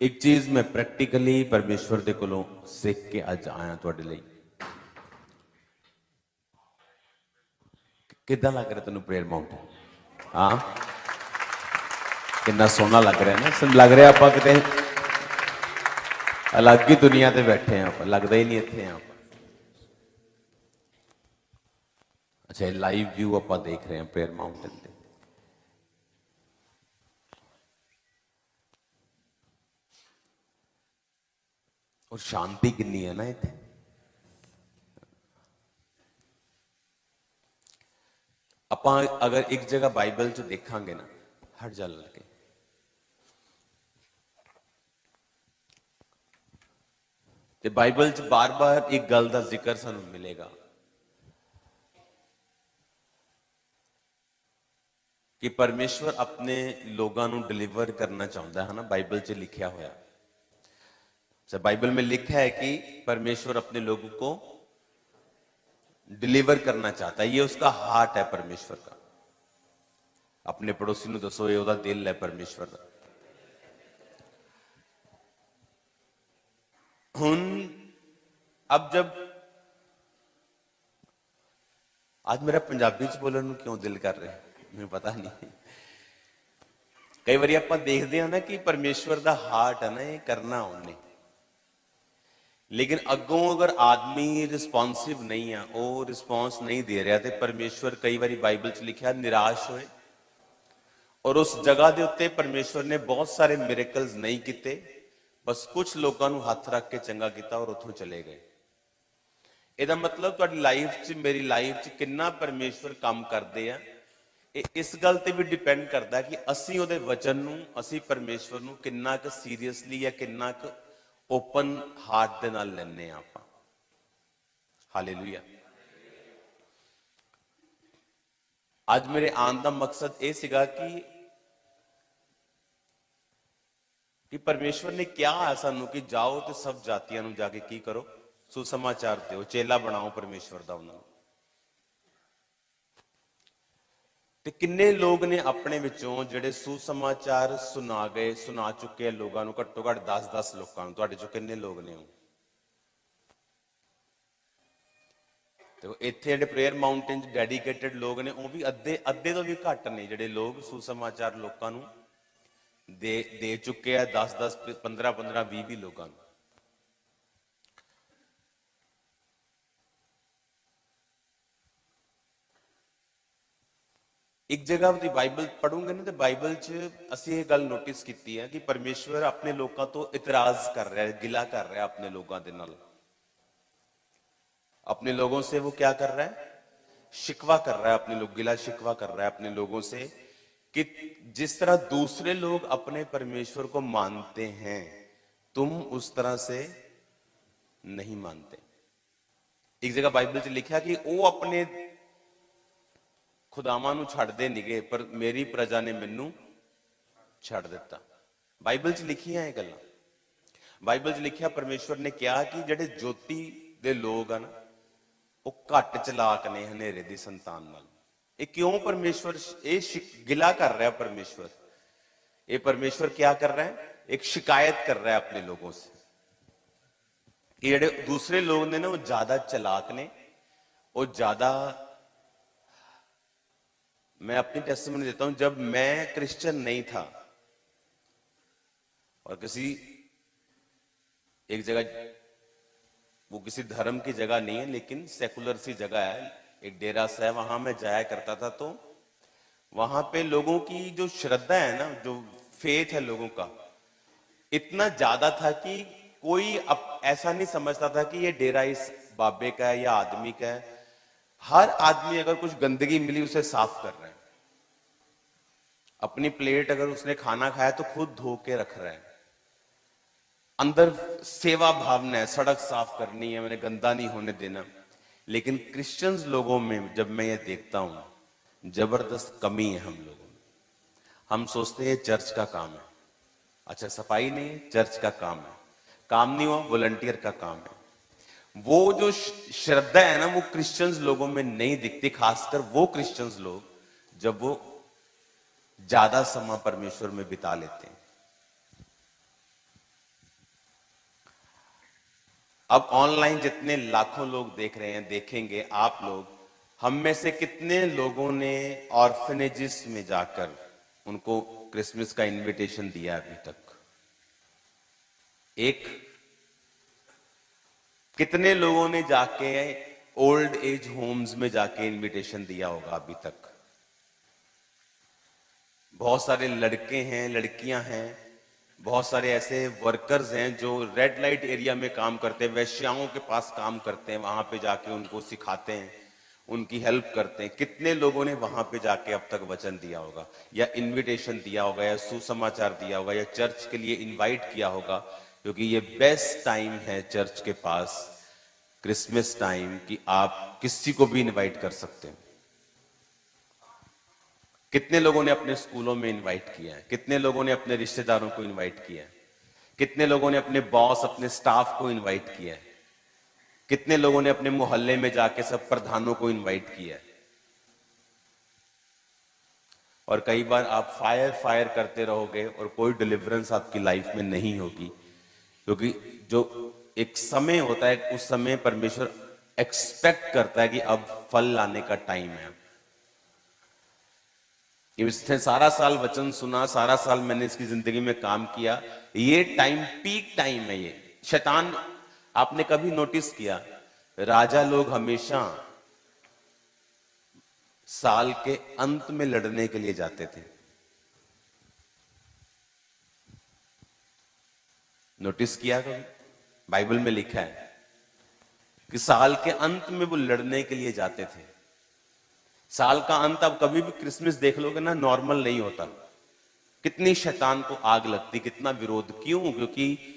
एक चीज मैं प्रैक्टिकली परमेश्वर दे कोलों सीख के अज आया तुहाडे लई। किदां लग रहा तेन प्रेयर माउंटेन? हाँ, कितना सोहना लग रहा है ना। लग रहा आप किते अलग ही दुनिया ते बैठे हैं, आप लगता ही नहीं इत्थे हैं आप। अच्छा, लाइव व्यू आप देख रहे हैं प्रेयर माउंटेन ते। और शांति कितनी है ना इत्थे। आप अगर एक जगह बाइबल च देखांगे ना, हट जा लगे, ते बाइबल च बार बार एक गल का जिक्र सानू मिलेगा कि परमेश्वर अपने लोगों को डिलीवर करना चाहता है ना। बाइबल च लिखा होया, बाइबल में लिखा है कि परमेश्वर अपने लोगों को डिलीवर करना चाहता है। ये उसका हार्ट है परमेश्वर का। अपने पड़ोसी को दसो, ये उसका दिल है परमेश्वर का। हुन अब जब आज मेरा पंजाबी च बोलने क्यों दिल कर रहा है मुझे पता नहीं। कई बार आप देखते हैं ना कि परमेश्वर का हार्ट है ना, ये करना उन्हें, लेकिन अगों अगर आदमी रिस्पॉन्सिव नहीं है, वो रिस्पॉन्स नहीं दे रहा, तो परमेश्वर कई बार बाइबल च लिखा निराश होए। और उस जगह के उत्ते परमेश्वर ने बहुत सारे मिरेकल्स नहीं किए, बस कुछ लोगों को हाथ रख के चंगा किया और उतों चले गए। ਇਹਦਾ मतलब ਤੁਹਾਡੀ लाइफ च मेरी लाइफ च कितना परमेश्वर काम करते हैं, इस गल ते भी डिपेंड करता है कि असी उहदे वचन नूं, असी परमेश्वर नूं कितना क सीरियसली या कितना क ओपन हार्ट दे नाल लैने आपां। हालेलुया। आज मेरे आने का मकसद यह सीगा कि परमेश्वर ने क्या है सानू कि जाओ तो सब जातियां नूं जाके की करो, सुसमाचार दो, चेला बनाओ परमेश्वर का उन्होंने। ते किन्ने लोग ने अपने विचों जिहड़े सुसमाचार सुना गए, सुना चुके लोगों को, घट्टो घट 10-10 लोगों, तुहाडे चों किन्ने लोग ने? तो इत्थे जिहड़े प्रेयर माउंटेन डेडिकेटेड लोग ने, वो भी अद्धे अद्धे तो भी घट ने जिहड़े लोग सुसमाचार लोगों दे चुके हैं, 10-10 15-15 20 लोगों। एक जगह की बाइबल पढ़ोगे ना, तो बाइबल च असीं ये गल नोटिस की है कि परमेश्वर अपने लोगों तो इतराज कर रहा है, गिला कर रहा है अपने लोगों के नाल। अपने लोगों से वो क्या कर रहा है? शिकवा कर रहा है अपने लोग, गिला शिकवा कर रहा है अपने लोगों से कि जिस तरह दूसरे लोग अपने परमेश्वर को मानते हैं, तुम उस तरह से नहीं मानते। एक जगह बाइबल च लिखा कि वो अपने खुदावां नूं छड्डदे नहीं गए, पर मेरी प्रजा ने मैनू छड्ड दिता। बाइबल च लिखियां ये गल्लां। बाइबल च लिखा परमेश्वर ने कहा कि जिहड़े ज्योति दे लोग हैं ना, वो घट चलाक ने हनेरे दी संतान नाल। ये क्यों परमेश्वर ये गिला कर रहा है? परमेश्वर ये परमेश्वर क्या कर रहा है? एक शिकायत कर रहा है अपने लोगों से कि जिहड़े दूसरे लोग ने ना, वो ज्यादा चलाक ने, वो ज्यादा। मैं अपनी टेस्टिमनी देता हूं, जब मैं क्रिश्चियन नहीं था और किसी एक जगह, वो किसी धर्म की जगह नहीं है लेकिन सेकुलर सी जगह है, एक डेरा सा है, वहां मैं जाया करता था। तो वहां पे लोगों की जो श्रद्धा है ना, जो फेथ है लोगों का, इतना ज्यादा था कि कोई अब ऐसा नहीं समझता था कि ये डेरा इस बाबे का है या आदमी का है। हर आदमी अगर कुछ गंदगी मिली उसे साफ कर रहा है। अपनी प्लेट अगर उसने खाना खाया तो खुद धो के रख रहा है। अंदर सेवा भावना है, सड़क साफ करनी है, मैंने गंदा नहीं होने देना। लेकिन क्रिश्चियंस लोगों में जब मैं ये देखता हूं, जबरदस्त कमी है हम लोगों में। हम सोचते हैं चर्च का काम है। अच्छा, सफाई नहीं है, चर्च का काम है। काम नहीं हुआ, वॉलंटियर का काम है। वो जो श्रद्धा है ना, वो क्रिश्चियंस लोगों में नहीं दिखती, खासकर वो क्रिश्चियंस लोग जब वो ज्यादा समय परमेश्वर में बिता लेते हैं। अब ऑनलाइन जितने लाखों लोग देख रहे हैं, देखेंगे आप लोग, हम में से कितने लोगों ने ऑर्फनेजेस में जाकर उनको क्रिसमस का इनविटेशन दिया अभी तक? एक। कितने लोगों ने जाके ओल्ड एज होम्स में जाके इनविटेशन दिया होगा अभी तक? बहुत सारे लड़के हैं, लड़कियां हैं, बहुत सारे ऐसे वर्कर्स हैं जो रेड लाइट एरिया में काम करते हैं, वैश्याओं के पास काम करते हैं, वहां पे जाके उनको सिखाते हैं, उनकी हेल्प करते हैं। कितने लोगों ने वहां पे जाके अब तक वचन दिया होगा, या इनविटेशन दिया होगा, या सुसमाचार दिया होगा, या चर्च के लिए इनवाइट किया होगा? क्योंकि ये बेस्ट टाइम है चर्च के पास, क्रिसमस टाइम, कि आप किसी को भी इनवाइट कर सकते हैं। कितने लोगों ने अपने स्कूलों में इनवाइट किया है? कितने लोगों ने अपने रिश्तेदारों को इनवाइट किया है? कितने लोगों ने अपने बॉस, अपने स्टाफ को इनवाइट किया है? कितने लोगों ने अपने मोहल्ले में जाके सब प्रधानों को इनवाइट किया है? और कई बार आप फायर फायर करते रहोगे और कोई डिलीवरेंस आपकी लाइफ में नहीं होगी, क्योंकि जो एक समय होता है, उस समय परमेश्वर एक्सपेक्ट करता है कि अब फल लाने का टाइम है। इसने सारा साल वचन सुना, सारा साल मैंने इसकी जिंदगी में काम किया, ये टाइम पीक टाइम है। ये शैतान, आपने कभी नोटिस किया, राजा लोग हमेशा साल के अंत में लड़ने के लिए जाते थे। नोटिस किया कभी? बाइबल में लिखा है कि साल के अंत में वो लड़ने के लिए जाते थे। साल का अंत, आप कभी भी क्रिसमस देख लोगे ना, नॉर्मल नहीं होता। कितनी शैतान को आग लगती, कितना विरोध। क्यों? क्योंकि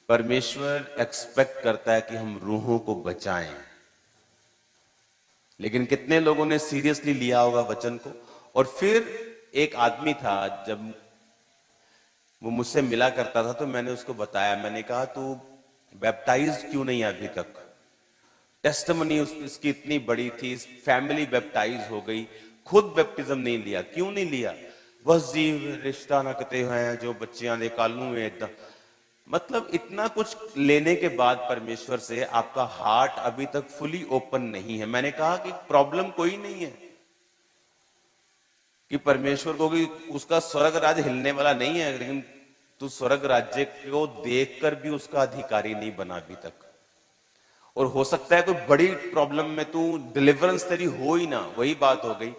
परमेश्वर एक्सपेक्ट करता है कि हम रूहों को बचाएं। लेकिन कितने लोगों ने सीरियसली लिया होगा वचन को? और फिर एक आदमी था, जब वो मुझसे मिला करता था तो मैंने उसको बताया, मैंने कहा तू बैप्टाइज क्यों नहीं है अभी तक? टेस्टिमनी इसकी इतनी बड़ी थी, फैमिली बैप्टाइज हो गई, खुद बैप्टिज्म नहीं लिया। क्यों नहीं लिया? बस जी रिश्ता ना कते हैं, जो बच्चियां दे कालू है इतना। मतलब इतना कुछ लेने के बाद परमेश्वर से आपका हार्ट अभी तक फुली ओपन नहीं है। मैंने कहा कि प्रॉब्लम कोई नहीं है कि परमेश्वर को, कि उसका स्वर्ग राज्य हिलने वाला नहीं है, लेकिन तू स्वर्ग राज्य को देखकर भी उसका अधिकारी नहीं बना अभी तक। और हो सकता है कोई बड़ी प्रॉब्लम में तू, डिलीवरेंस तेरी हो ही ना। वही बात हो गई,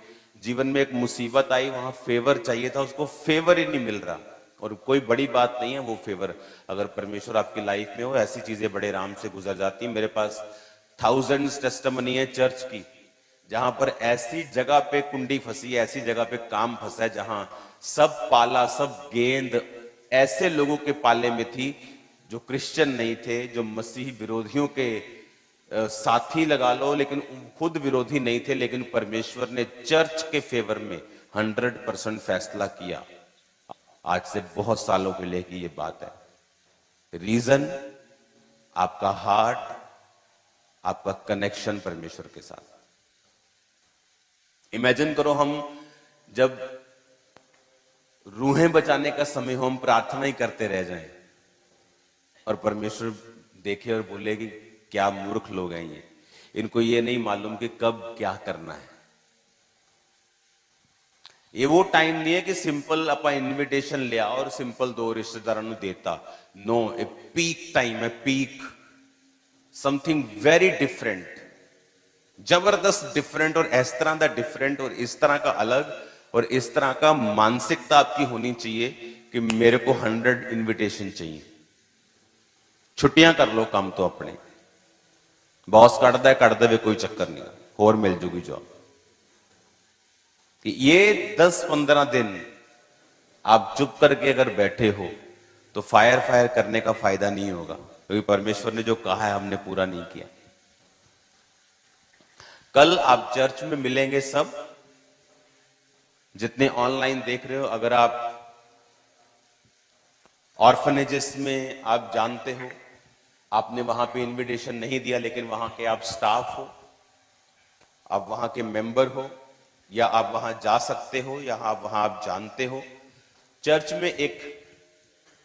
जीवन में एक मुसीबत आई, वहां फेवर चाहिए था, उसको फेवर ही नहीं मिल रहा। और कोई बड़ी बात नहीं है वो फेवर, अगर परमेश्वर आपकी लाइफ में हो, ऐसी चीजें बड़े आराम से गुजर जाती है। मेरे पास थाउजेंड्स टेस्टिमनी है चर्च की, जहां पर ऐसी जगह पे कुंडी फंसी है, ऐसी जगह पे काम फंसा है, जहां सब पाला, सब गेंद ऐसे लोगों के पाले में थी जो क्रिश्चियन नहीं थे, जो मसीही विरोधियों के साथी लगा लो, लेकिन खुद विरोधी नहीं थे। लेकिन परमेश्वर ने चर्च के फेवर में 100% फैसला किया। आज से बहुत सालों पहले की ये बात है। रीजन, आपका हार्ट, आपका कनेक्शन परमेश्वर के साथ। इमेजिन करो, हम जब रूहें बचाने का समय हो, हम प्रार्थना ही करते रह जाएं और परमेश्वर देखे और बोले कि क्या मूर्ख लोग हैं ये, इनको ये नहीं मालूम कि कब क्या करना है। ये वो टाइम नहीं है कि सिंपल अपना इनविटेशन लिया और सिंपल दो रिश्तेदारों को देता। नो, ए पीक टाइम है, पीक, समथिंग वेरी डिफरेंट, जबरदस्त डिफरेंट। और इस तरह का डिफरेंट और इस तरह का अलग और इस तरह का मानसिकता आपकी होनी चाहिए कि मेरे को 100 इनविटेशन चाहिए। छुट्टियां कर लो काम तो अपने, बॉस कट दे कोई चक्कर नहीं, और मिल जूगी जॉब। ये 10-15 दिन आप चुप करके अगर बैठे हो तो फायर फायर करने का फायदा नहीं होगा, क्योंकि परमेश्वर ने जो कहा है हमने पूरा नहीं किया। कल आप चर्च में मिलेंगे सब, जितने ऑनलाइन देख रहे हो। अगर आप ऑर्फनेजेस में आप जानते हो, आपने वहां पे इनविटेशन नहीं दिया, लेकिन वहां के आप स्टाफ हो, आप वहां के मेंबर हो, या आप वहां जा सकते हो, या आप वहां आप जानते हो, चर्च में एक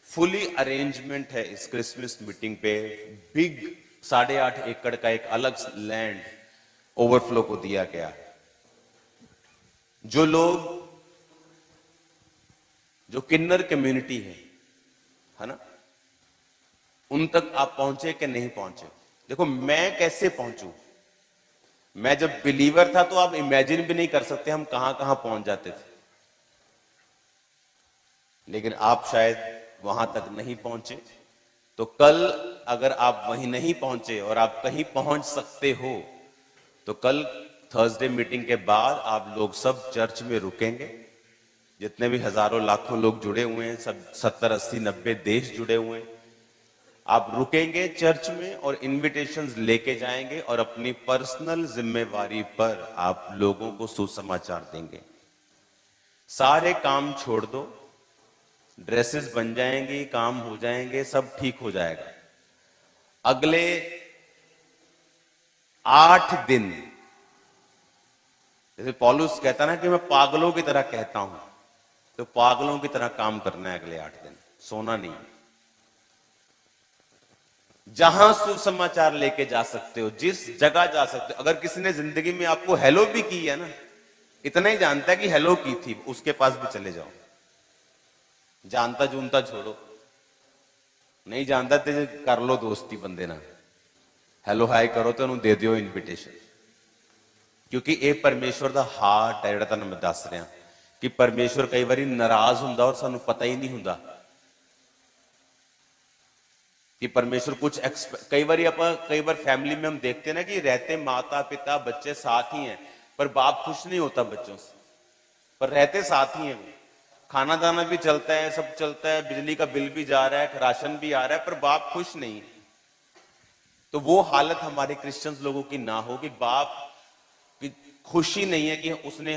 फुली अरेंजमेंट है इस क्रिसमस मीटिंग पे। बिग 8.5 एकड़ का एक अलग लैंड ओवरफ्लो को दिया गया। जो लोग, जो किन्नर कम्युनिटी है ना, उन तक आप पहुंचे कि नहीं पहुंचे? देखो, मैं कैसे पहुंचू? मैं जब बिलीवर था तो आप इमेजिन भी नहीं कर सकते हम कहां कहां पहुंच जाते थे। लेकिन आप शायद वहां तक नहीं पहुंचे, तो कल अगर आप वहीं नहीं पहुंचे और आप कहीं पहुंच सकते हो, तो कल थर्सडे मीटिंग के बाद आप लोग सब चर्च में रुकेंगे। जितने भी हजारों लाखों लोग जुड़े हुए हैं, सब 70, 80, 90 देश जुड़े हुए हैं, आप रुकेंगे चर्च में और इनविटेशंस लेके जाएंगे और अपनी पर्सनल जिम्मेवारी पर आप लोगों को सुसमाचार देंगे। सारे काम छोड़ दो, ड्रेसेस बन जाएंगी, काम हो जाएंगे, सब ठीक हो जाएगा। अगले 8 दिन, जैसे पौलुस कहता ना कि मैं पागलों की तरह कहता हूं, तो पागलों की तरह काम करना है अगले 8 दिन, सोना नहीं। जहां सुसमाचार लेके जा सकते हो, जिस जगह जा सकते हो। अगर किसी ने जिंदगी में आपको हेलो भी की है ना, इतना ही जानता है कि हेलो की थी, उसके पास भी चले जाओ। जानता जूनता छोड़ो, नहीं जानता तो कर लो दोस्ती बंदे ना, हेलो हाय करो तो उन्होंने दे दियो इनविटेशन। क्योंकि ये परमेश्वर का हार्ट है, जिहड़ा तुहानूं मैं दस रहा कि परमेश्वर कई बार नाराज हुंदा और सानूं पता ही नहीं हुंदा कि परमेश्वर कुछ कई बार फैमिली में हम देखते हैं ना कि रहते माता पिता बच्चे साथ ही हैं, पर बाप खुश नहीं होता बच्चों से, पर रहते साथ ही हैं। खाना दाना भी चलता है, सब चलता है, बिजली का बिल भी जा रहा है, राशन भी आ रहा है, पर बाप खुश नहीं। तो वो हालत हमारे क्रिश्चियंस लोगों की ना हो कि बाप की खुशी नहीं है कि उसने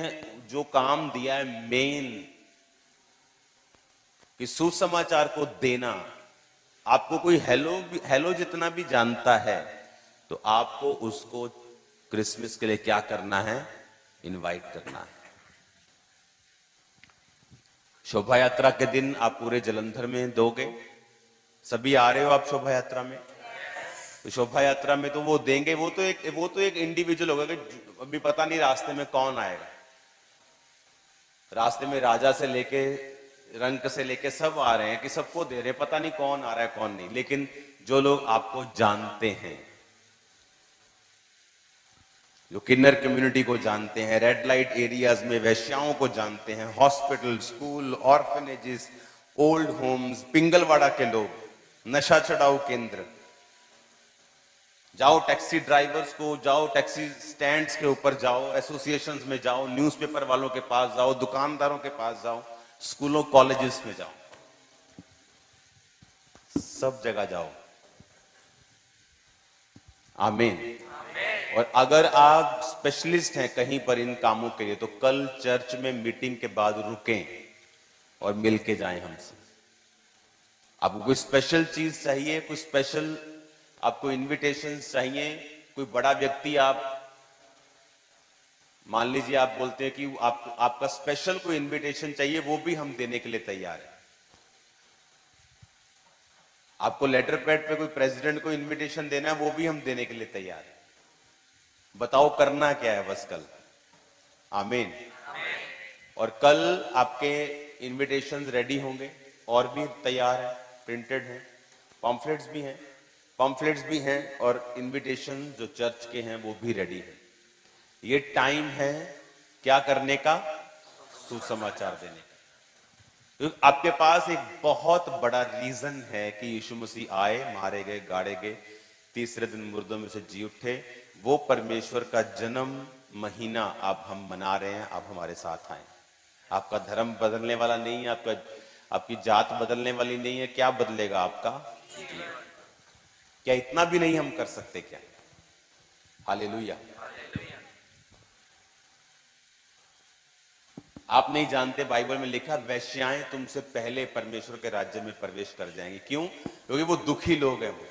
जो काम दिया है मेन, कि सुसमाचार को देना। आपको कोई हेलो जितना भी जानता है, तो आपको उसको क्रिसमस के लिए क्या करना है? इनवाइट करना है। शोभा यात्रा के दिन आप पूरे जलंधर में दोगे। सभी आ रहे हो आप शोभा यात्रा में? तो शोभा यात्रा में तो वो देंगे, वो तो एक इंडिविजुअल होगा कि अभी पता नहीं रास्ते में कौन आएगा। रास्ते में राजा से लेके रंक से लेके सब आ रहे हैं कि सबको दे रहे हैं, पता नहीं कौन आ रहा है कौन नहीं। लेकिन जो लोग आपको जानते हैं, जो किन्नर कम्युनिटी को जानते हैं, रेड लाइट एरियाज में वैश्याओं को जानते हैं, hospital, school, orphanages, old Holmes, Pingalwara के लोग, नशा छुड़ाऊ केंद्र, जाओ टैक्सी ड्राइवर्स को, जाओ टैक्सी स्टैंड्स के ऊपर जाओ, एसोसिएशंस में जाओ, न्यूज़पेपर वालों के पास जाओ, दुकानदारों के पास जाओ, स्कूलों कॉलेजेस में जाओ, सब जगह जाओ। आमीन। और अगर आप स्पेशलिस्ट हैं कहीं पर इन कामों के लिए, तो कल चर्च में मीटिंग के बाद रुकें और मिलके जाएं हमसे। आपको कोई स्पेशल चीज चाहिए, कोई स्पेशल आपको इनविटेशन चाहिए, कोई बड़ा व्यक्ति, आप मान लीजिए आप बोलते हैं कि आपका स्पेशल कोई इनविटेशन चाहिए, वो भी हम देने के लिए तैयार हैं। आपको लेटर पैड पे कोई प्रेसिडेंट को इनविटेशन देना है, वो भी हम देने के लिए तैयार हैं। बताओ करना क्या है बस कल। आमीन। और कल आपके इनविटेशंस रेडी होंगे और भी तैयार है, प्रिंटेड है, पॉम्फलेट्स भी हैं और इनविटेशन जो चर्च के हैं वो भी रेडी है। ये टाइम है क्या करने का? सुसमाचार देने का। तो आपके पास एक बहुत बड़ा रीजन है कि यीशु मसीह आए, मारे गए, गाड़े गए, तीसरे दिन मुर्दों में से जी उठे। वो परमेश्वर का जन्म महीना अब हम मना रहे हैं, आप हमारे साथ आए। आपका धर्म बदलने वाला नहीं है, आपकी जात बदलने वाली नहीं है। क्या बदलेगा आपका? क्या इतना भी नहीं हम कर सकते क्या? हालेलुया। आप नहीं जानते, बाइबल में लिखा वैश्याएं तुमसे पहले परमेश्वर के राज्य में प्रवेश कर जाएंगी। क्यों? क्योंकि वो दुखी लोग हैं, वो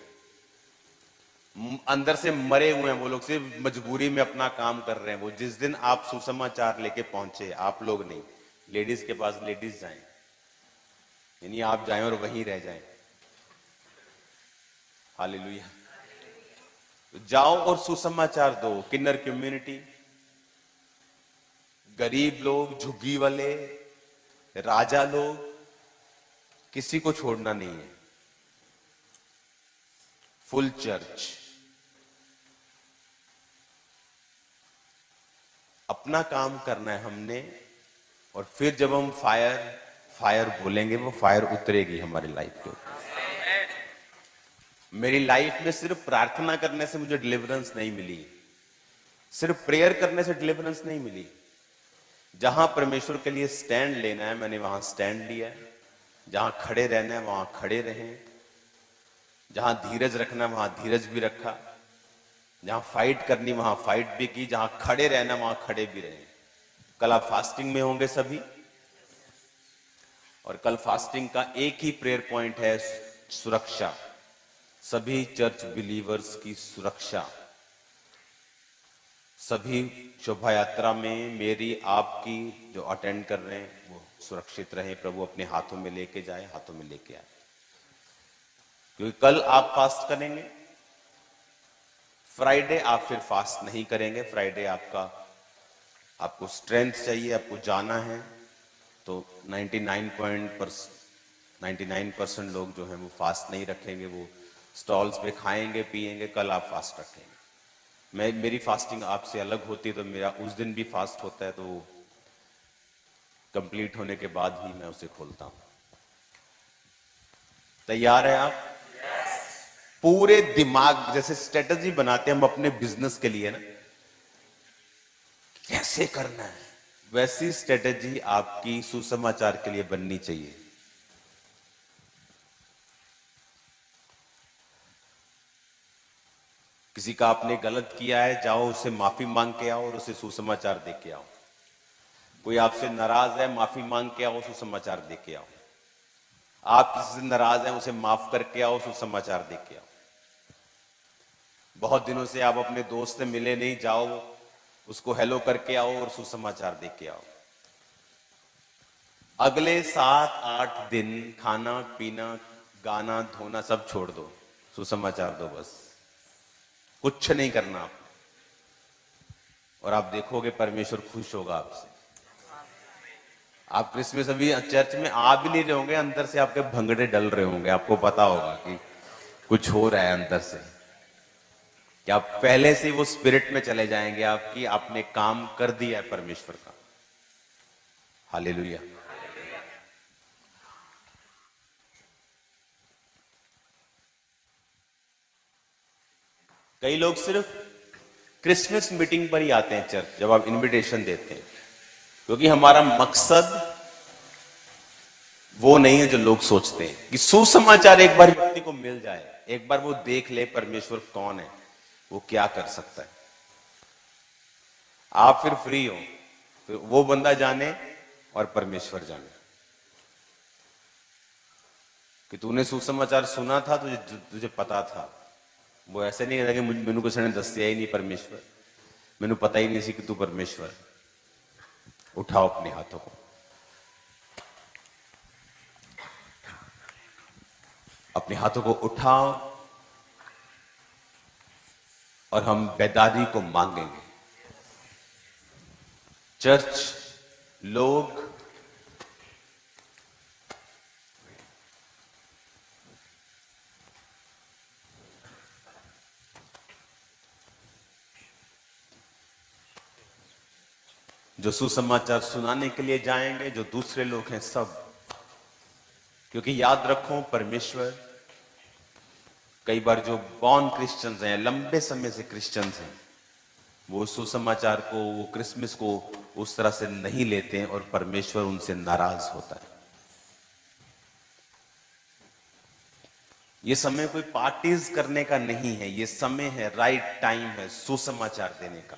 अंदर से मरे हुए हैं, वो लोग सिर्फ मजबूरी में अपना काम कर रहे हैं। वो जिस दिन आप सुसमाचार लेके पहुंचे, आप लोग नहीं, लेडीज के पास लेडीज जाएं, यानी आप जाएं और वहीं रह जाएं। हालेलुया। जाओ और सुसमाचार दो। किन्नर कम्युनिटी, गरीब लोग, झुग्गी वाले, राजा लोग, किसी को छोड़ना नहीं है। Full church. अपना काम करना है हमने, और फिर जब हम फायर फायर बोलेंगे, वो फायर उतरेगी हमारी लाइफ के ऊपर। मेरी लाइफ में सिर्फ प्रार्थना करने से मुझे डिलीवरेंस नहीं मिली, सिर्फ प्रेयर करने से डिलीवरेंस नहीं मिली। जहां परमेश्वर के लिए स्टैंड लेना है, मैंने वहां स्टैंड लिया है। जहां खड़े रहना है वहां खड़े रहे। जहां धीरज रखना है वहां धीरज भी रखा। जहां फाइट करनी वहां फाइट भी की। जहां खड़े रहना वहां खड़े भी रहे। कल आप फास्टिंग में होंगे सभी, और कल फास्टिंग का एक ही प्रेयर पॉइंट है, सुरक्षा। सभी चर्च बिलीवर्स की सुरक्षा। सभी शोभा यात्रा में मेरी आपकी जो अटेंड कर रहे हैं वो सुरक्षित रहे। प्रभु अपने हाथों में लेके जाए, हाथों में लेके आए। क्योंकि कल आप फास्ट करेंगे, फ्राइडे आप फिर फास्ट नहीं करेंगे। फ्राइडे आपको स्ट्रेंथ चाहिए, आपको जाना है। तो 99% लोग जो हैं वो फास्ट नहीं रखेंगे, वो स्टॉल्स पे खाएंगे पिएंगे। कल आप फास्ट रखेंगे। मेरी फास्टिंग आपसे अलग होती है, तो मेरा उस दिन भी फास्ट होता है, तो कंप्लीट होने के बाद ही मैं उसे खोलता हूं। तैयार है आप? पूरे दिमाग, जैसे स्ट्रेटजी बनाते हैं हम अपने बिजनेस के लिए ना, कैसे करना है, वैसी स्ट्रेटजी आपकी सुसमाचार के लिए बननी चाहिए। किसी का आपने गलत किया है, जाओ उससे माफी मांग के आओ और उसे सुसमाचार दे के आओ। कोई आपसे नाराज है, माफी मांग के आओ, सुसमाचार दे के आओ। आप किसी से नाराज हैं, उसे माफ करके आओ, सुसमाचार दे के आओ। बहुत दिनों से आप अपने दोस्त से मिले नहीं, जाओ उसको हेलो करके आओ और सुसमाचार दे के आओ। अगले 7-8 दिन खाना पीना, गाना धोना सब छोड़ दो, सुसमाचार दो बस। कुछ नहीं करना आप, और आप देखोगे परमेश्वर खुश होगा आपसे। आप क्रिसमस अभी चर्च में आ भी नहीं रहे होंगे, अंदर से आपके भंगड़े डल रहे होंगे। आपको पता होगा कि कुछ हो रहा है अंदर से, कि आप पहले से वो स्पिरिट में चले जाएंगे आपकी, आपने काम कर दिया है परमेश्वर का। हालेलुया। कई लोग सिर्फ क्रिसमस मीटिंग पर ही आते हैं चर्च, जब आप इनविटेशन देते हैं, क्योंकि हमारा मकसद वो नहीं है जो लोग सोचते हैं, कि सुसमाचार एक बार व्यक्ति को मिल जाए, एक बार वो देख ले परमेश्वर कौन है, वो क्या कर सकता है। आप फिर फ्री हो, फिर वो बंदा जाने और परमेश्वर जाने कि तूने सुसमाचार सुना था, तुझे पता था। वो ऐसे नहीं कहता कि मैनू किसी ने दसिया ही नहीं परमेश्वर, मैनू पता ही नहीं सी कि तू परमेश्वर। उठाओ अपने हाथों को, अपने हाथों को उठाओ, और हम बेदारी को मांगेंगे। चर्च लोग जो सुसमाचार सुनाने के लिए जाएंगे, जो दूसरे लोग हैं सब, क्योंकि याद रखो परमेश्वर, कई बार जो बॉर्न क्रिश्चियंस हैं, लंबे समय से क्रिश्चियंस हैं, वो सुसमाचार को, वो क्रिसमस को उस तरह से नहीं लेते हैं, और परमेश्वर उनसे नाराज होता है। ये समय कोई पार्टीज करने का नहीं है, ये समय है, राइट टाइम है सुसमाचार देने का।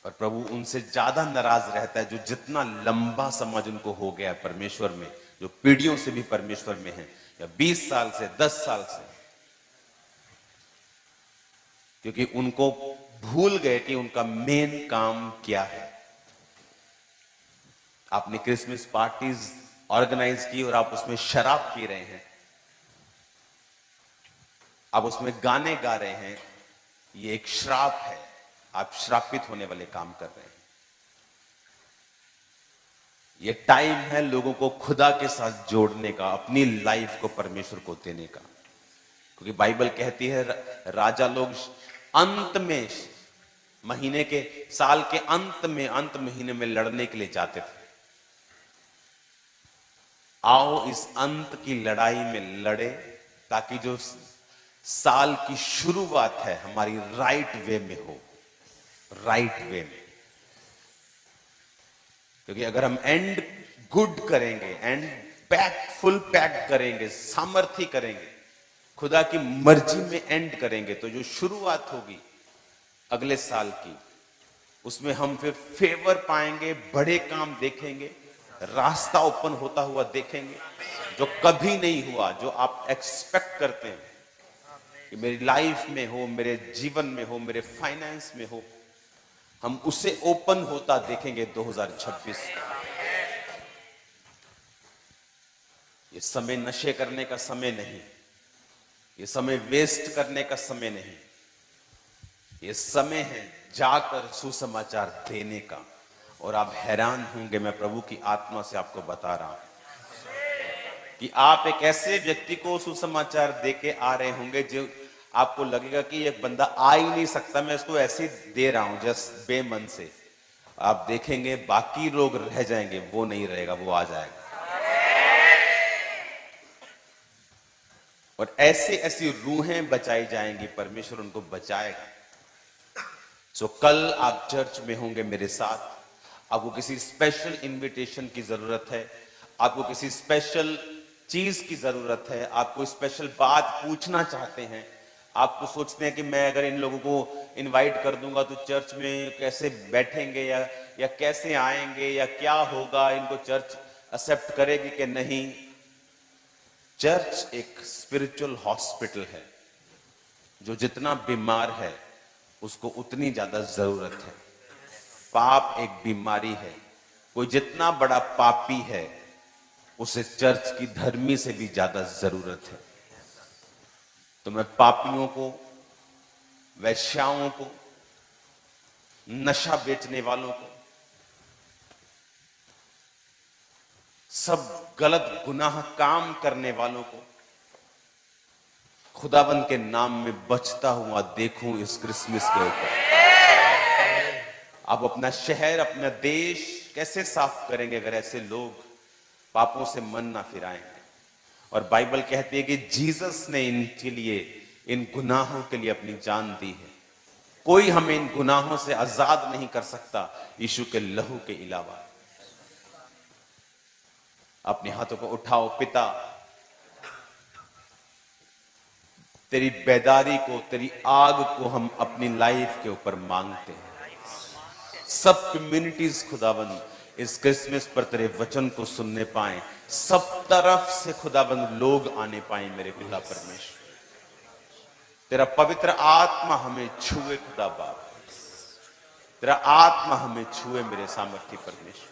और प्रभु उनसे ज्यादा नाराज रहता है जो जितना लंबा समझ उनको हो गया है परमेश्वर में, जो पीढ़ियों से भी परमेश्वर में है, या 20 साल से, 10 साल से, क्योंकि उनको भूल गए कि उनका मेन काम क्या है। आपने क्रिसमस पार्टीज ऑर्गेनाइज की और आप उसमें शराब पी रहे हैं, आप उसमें गाने गा रहे हैं, ये एक श्राप है। आप श्रापित होने वाले काम कर रहे हैं। ये टाइम है लोगों को खुदा के साथ जोड़ने का, अपनी लाइफ को परमेश्वर को देने का। क्योंकि बाइबल कहती है राजा लोग अंत में, महीने के, साल के अंत में, अंत महीने में लड़ने के लिए जाते थे। आओ इस अंत की लड़ाई में लड़े, ताकि जो साल की शुरुआत है हमारी राइट वे में हो, राइट वे में। क्योंकि अगर हम एंड गुड करेंगे, एंड पैक, फुल पैक करेंगे, सामर्थ्य करेंगे, खुदा की मर्जी में एंड करेंगे, तो जो शुरुआत होगी अगले साल की, उसमें हम फिर फेवर पाएंगे, बड़े काम देखेंगे, रास्ता ओपन होता हुआ देखेंगे, जो कभी नहीं हुआ, जो आप एक्सपेक्ट करते हैं कि मेरी लाइफ में हो, मेरे जीवन में हो, मेरे फाइनेंस में हो, हम उसे ओपन होता देखेंगे 2026। ये समय नशे करने का समय नहीं, ये समय वेस्ट करने का समय नहीं, ये समय है जाकर सुसमाचार देने का। और आप हैरान होंगे, मैं प्रभु की आत्मा से आपको बता रहा हूं कि आप एक ऐसे व्यक्ति को सुसमाचार देके आ रहे होंगे जो आपको लगेगा कि एक बंदा आ ही नहीं सकता, मैं इसको ऐसे दे रहा हूं जस्ट बेमन से। आप देखेंगे बाकी लोग रह जाएंगे, वो नहीं रहेगा, वो आ जाएगा। और ऐसे ऐसी रूहें बचाई जाएंगी, परमेश्वर उनको बचाएगा। सो कल आप चर्च में होंगे मेरे साथ। आपको किसी स्पेशल इनविटेशन की जरूरत है, आपको किसी स्पेशल चीज की जरूरत है, आपको स्पेशल बात पूछना चाहते हैं, आपको सोचते हैं कि मैं अगर इन लोगों को इनवाइट कर दूंगा तो चर्च में कैसे बैठेंगे, या कैसे आएंगे, या क्या होगा, इनको चर्च एक्सेप्ट करेगी कि नहीं। चर्च एक स्पिरिचुअल हॉस्पिटल है, जो जितना बीमार है उसको उतनी ज्यादा जरूरत है। पाप एक बीमारी है, कोई जितना बड़ा पापी है उसे चर्च की धर्मी से भी ज्यादा जरूरत है। तो मैं पापियों को, वैश्याओं को, नशा बेचने वालों को, सब गलत गुनाह काम करने वालों को खुदाबंद के नाम में बचता हुआ देखूं इस क्रिसमस के ऊपर। आप अपना शहर, अपना देश कैसे साफ करेंगे अगर ऐसे लोग पापों से मन ना फिराएंगे। और बाइबल कहती है कि जीसस ने इनके लिए, इन गुनाहों के लिए अपनी जान दी है। कोई हमें इन गुनाहों से आजाद नहीं कर सकता यीशु के लहू के अलावा। अपने हाथों को उठाओ। पिता, तेरी बेदारी को, तेरी आग को हम अपनी लाइफ के ऊपर मांगते हैं। सब कम्युनिटीज खुदाबंद इस क्रिसमस पर तेरे वचन को सुनने पाए, सब तरफ से खुदाबंद लोग आने पाए। मेरे पिता परमेश्वर, तेरा पवित्र आत्मा हमें छुए खुदा बाप, तेरा आत्मा हमें छुए मेरे सामर्थ्य परमेश्वर।